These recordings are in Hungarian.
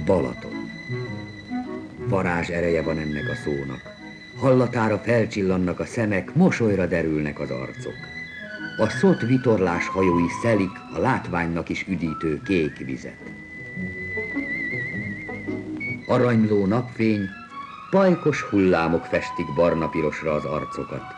Balaton. Varázs ereje van ennek a szónak. Hallatára felcsillannak a szemek, mosolyra derülnek az arcok. A szot vitorlás hajói szelik a látványnak is üdítő kék vizet. Aranyló napfény, pajkos hullámok festik barna-pirosra az arcokat.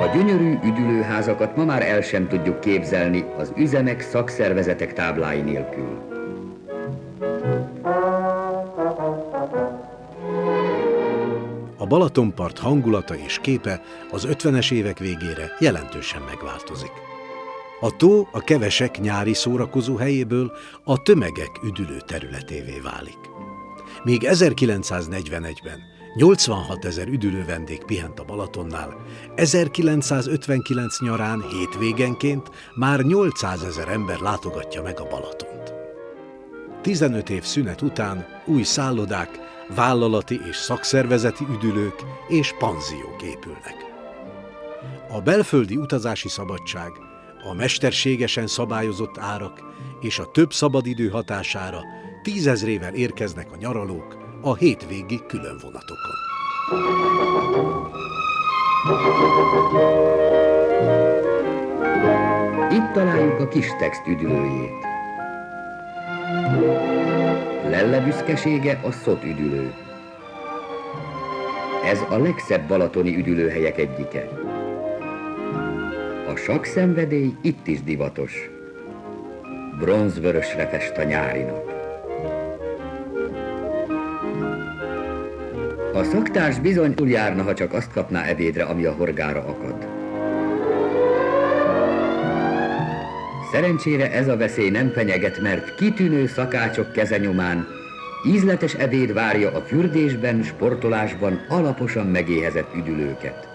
A gyönyörű üdülőházakat ma már el sem tudjuk képzelni az üzemek, szakszervezetek táblái nélkül. A Balatonpart hangulata és képe az 50-es évek végére jelentősen megváltozik. A tó a kevesek nyári szórakozó helyéből a tömegek üdülő területévé válik. Míg 1941-ben 86 000 üdülő vendég pihent a Balatonnál, 1959 nyarán hétvégenként már 800 000 ember látogatja meg a Balatont. 15 év szünet után új szállodák, vállalati és szakszervezeti üdülők és panziók épülnek. A belföldi utazási szabadság, a mesterségesen szabályozott árak és a több szabadidő hatására 10 000-ével érkeznek a nyaralók a hétvégi különvonatokon. Itt találjuk a Kistext üdülőjét. Lelle büszkesége a Szot üdülő. Ez a legszebb balatoni üdülőhelyek egyike. A sakszenvedély itt is divatos. Bronzvörösre fest a nyári nap. A szaktárs bizony túl járna, ha csak azt kapná ebédre, ami a horgára akad. Szerencsére ez a veszély nem fenyeget, mert kitűnő szakácsok kezenyomán ízletes ebéd várja a fürdésben, sportolásban alaposan megéhezett üdülőket.